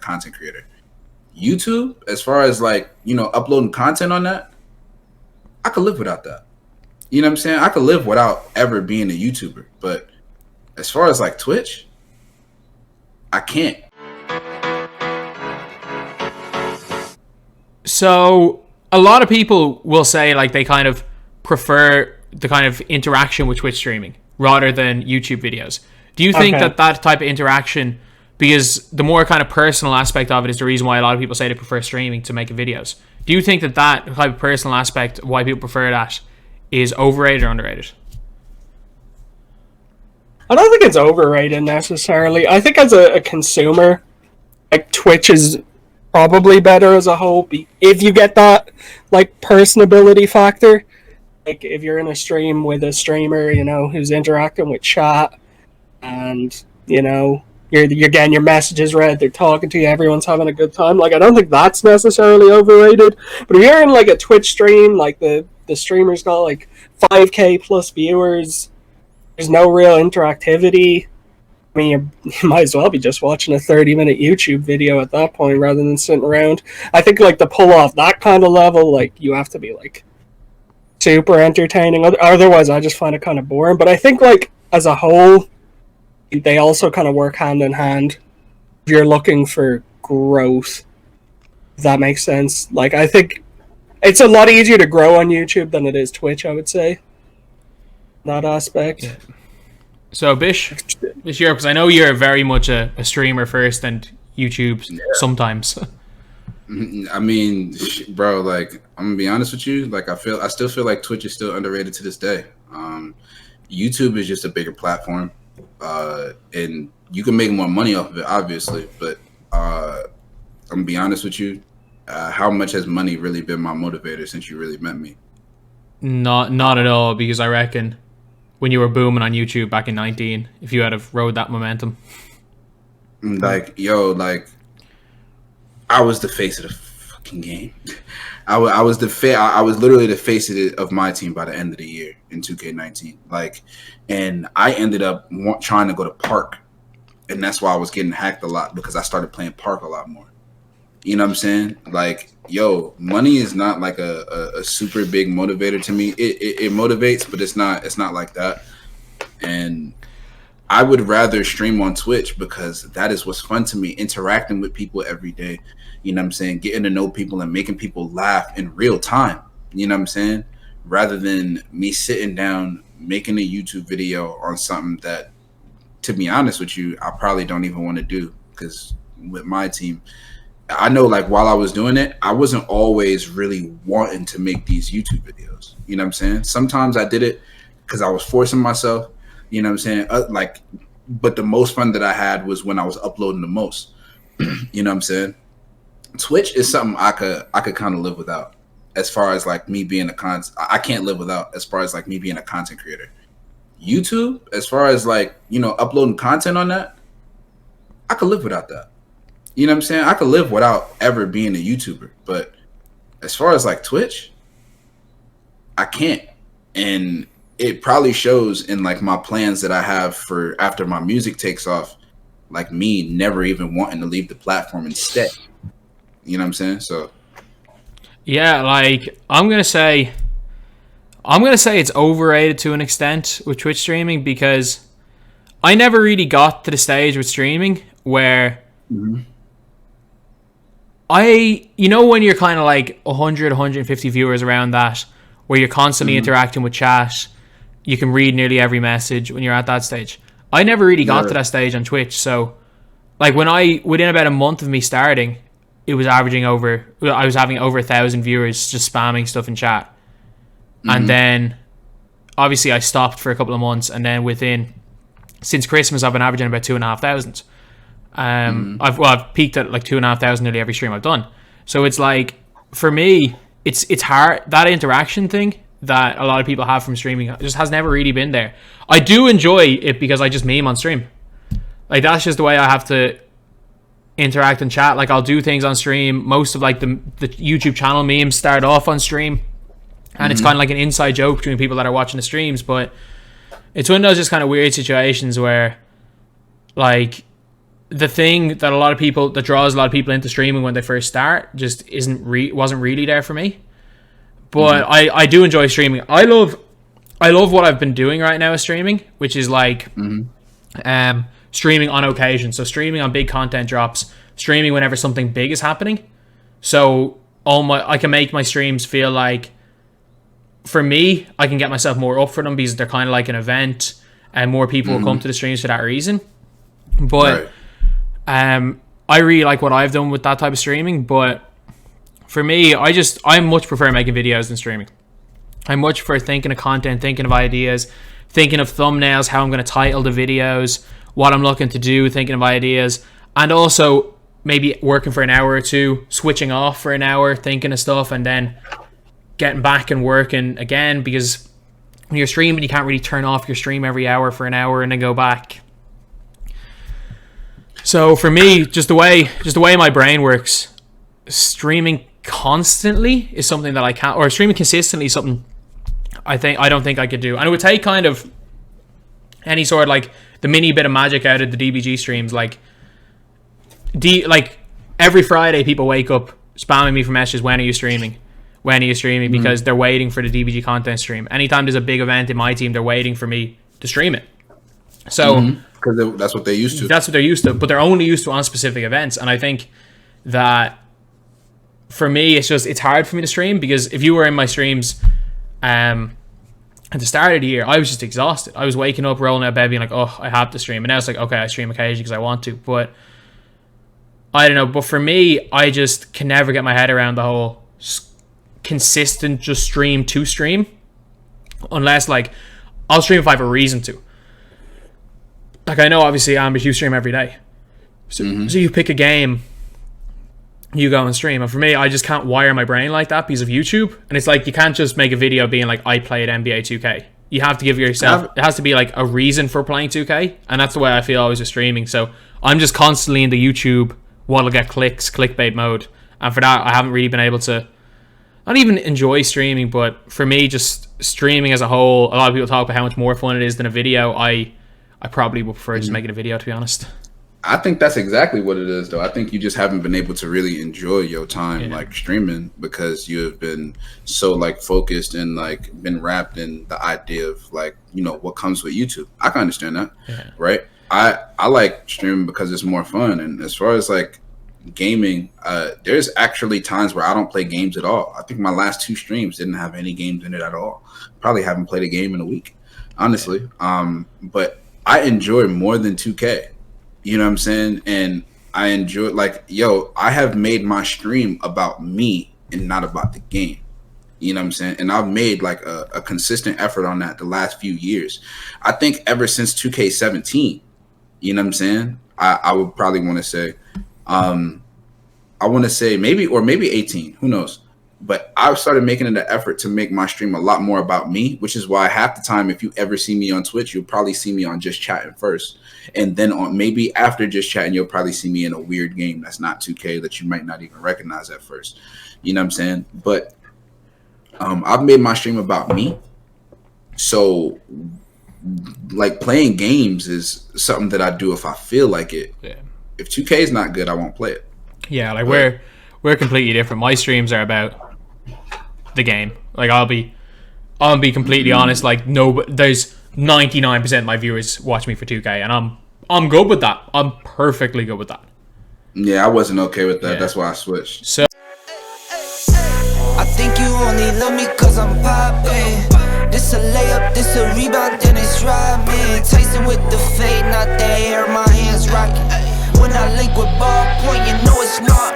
content creator. YouTube, as far as like, uploading content on that, I could live without that. You know what I'm saying? I could live without ever being a YouTuber. But as far as like Twitch, I can't. So a lot of people will say like they kind of prefer the kind of interaction with Twitch streaming rather than YouTube videos. Do you think that type of interaction, because the more kind of personal aspect of it is the reason why a lot of people say they prefer streaming to making videos. Do you think that type of personal aspect, why people prefer that, is overrated or underrated? I don't think it's overrated necessarily. I think as a consumer, like Twitch is probably better as a whole if you get that like personability factor. Like if you're in a stream with a streamer, who's interacting with chat, and you're getting your messages read, they're talking to you, everyone's having a good time. Like I don't think that's necessarily overrated. But if you're in like a Twitch stream, like the streamer's got like 5K plus viewers, there's no real interactivity. I mean, you might as well be just watching a 30-minute YouTube video at that point rather than sitting around. I think like to pull off that kind of level, like you have to be like super entertaining. Otherwise, I just find it kind of boring. But I think like as a whole, they also kind of work hand in hand. If you're looking for growth, if that makes sense. Like I think it's a lot easier to grow on YouTube than it is Twitch, I would say. That aspect. Yeah. So Bish, this year, because I know you're very much a streamer first and YouTube sometimes. I mean, bro, like I'm gonna be honest with you, like I still feel like Twitch is still underrated to this day. YouTube is just a bigger platform, and you can make more money off of it, obviously. But I'm gonna be honest with you, how much has money really been my motivator since you really met me? Not at all, because I reckon when you were booming on YouTube back in 19, if you had have rode that momentum. Like, I was the face of the fucking game. I was literally the face of my team by the end of the year in 2K19. Like, and I ended up trying to go to Park, and that's why I was getting hacked a lot, because I started playing Park a lot more. You know what I'm saying? Like, money is not like a super big motivator to me. It motivates, but it's not like that. And I would rather stream on Twitch because that is what's fun to me, interacting with people every day. You know what I'm saying? Getting to know people and making people laugh in real time. You know what I'm saying? Rather than me sitting down making a YouTube video on something that, to be honest with you, I probably don't even want to do, because with my team, I know, like, while I was doing it, I wasn't always really wanting to make these YouTube videos. You know what I'm saying? Sometimes I did it because I was forcing myself. You know what I'm saying? But the most fun that I had was when I was uploading the most. You know what I'm saying? Twitch is something I could kind of live without, as far as like me being I can't live without as far as like me being a content creator. YouTube, as far as like, uploading content on that, I could live without that. You know what I'm saying? I could live without ever being a YouTuber. But as far as like Twitch, I can't. And it probably shows in like my plans that I have for after my music takes off, like me never even wanting to leave the platform instead. You know what I'm saying? So yeah, like I'm gonna say it's overrated to an extent with Twitch streaming, because I never really got to the stage with streaming where when you're kind of like 100, 150 viewers around that, where you're constantly interacting with chat, you can read nearly every message when you're at that stage. I never really got to that stage on Twitch. So like within about a month of me starting, I was having over 1,000 viewers just spamming stuff in chat. And then obviously I stopped for a couple of months, and then since Christmas I've been averaging about 2,500. I've peaked at like 2,500 nearly every stream I've done. So it's like, for me, it's hard. That interaction thing that a lot of people have from streaming just has never really been there. I do enjoy it because I just meme on stream. Like, that's just the way I have to interact and chat. Like, I'll do things on stream. Most of like the YouTube channel memes start off on stream, and it's kind of like an inside joke between people that are watching the streams. But it's one of those just kind of weird situations where, like, the thing that draws a lot of people into streaming when they first start just wasn't really there for me. But I do enjoy streaming. I love what I've been doing right now with streaming, which is like streaming on occasion. So streaming on big content drops, streaming whenever something big is happening. So I can make my streams feel like, for me, I can get myself more up for them because they're kind of like an event, and more people will come to the streams for that reason. But I really like what I've done with that type of streaming. But for me, I much prefer making videos than streaming. I much prefer thinking of content, thinking of ideas, thinking of thumbnails, how I'm going to title the videos, what I'm looking to do, thinking of ideas, and also maybe working for an hour or two, switching off for an hour, thinking of stuff, and then getting back and working again, because when you're streaming, you can't really turn off your stream every hour for an hour and then go back. So for me, just the way my brain works, streaming constantly is something that I can't, or streaming consistently is something I don't think I could do. And it would take kind of any sort of like the mini bit of magic out of the DBG streams. Like every Friday, people wake up spamming me for messages, when are you streaming? When are you streaming? Because they're waiting for the DBG content stream. Anytime there's a big event in my team, they're waiting for me to stream it. So because that's what they're used to. That's what they're used to, but they're only used to on specific events. And I think that for me, it's hard for me to stream, because if you were in my streams at the start of the year, I was just exhausted. I was waking up, rolling out of bed, being like, oh, I have to stream. And now it's like, okay, I stream occasionally because I want to. But I don't know. But for me, I just can never get my head around the whole consistent just stream to stream, unless like I'll stream if I have a reason to. Like, I know obviously Ambish, you stream every day, so you pick a game, you go and stream. And for me, I just can't wire my brain like that because of YouTube. And it's like, you can't just make a video being like, I played NBA 2K. You have to give yourself, it has to be like a reason for playing 2K. And that's the way I feel always with streaming. So I'm just constantly in the YouTube what'll get clicks, clickbait mode. And for that, I haven't really been able to not even enjoy streaming, but for me, just streaming as a whole, a lot of people talk about how much more fun it is than a video. I probably would prefer just making a video, to be honest. I think that's exactly what it is, though. I think you just haven't been able to really enjoy your time like streaming, because you have been so like focused and like been wrapped in the idea of like, you know, what comes with YouTube. I can understand that, right? I like streaming because it's more fun. And as far as like gaming, there's actually times where I don't play games at all. I think my last 2 streams didn't have any games in it at all. Probably haven't played a game in a week, honestly. But I enjoy more than 2K. You know what I'm saying? And I enjoy, like, I have made my stream about me and not about the game. You know what I'm saying? And I've made like a consistent effort on that the last few years. I think ever since 2K17, you know what I'm saying? I would probably want to say, I want to say maybe 18, who knows? But I've started making it an effort to make my stream a lot more about me, which is why half the time, if you ever see me on Twitch, you'll probably see me on Just Chatting first. And then on maybe after Just Chatting, you'll probably see me in a weird game that's not 2K that you might not even recognize at first. You know what I'm saying? But I've made my stream about me. So like playing games is something that I do if I feel like it. Yeah. If 2K is not good, I won't play it. Yeah, like we're completely different. My streams are about the game. Like I'll be completely honest. Like there's 99% of my viewers watch me for 2K, and I'm good with that. I'm perfectly good with that. Yeah, I wasn't okay with that. That's why I switched. So I think you only love me cause I'm poppin'. This a layup, this a rebound, then it's robbing. Tyson with the fade, not the hair, my hands rockin'. When I link with ball point, you know it's not.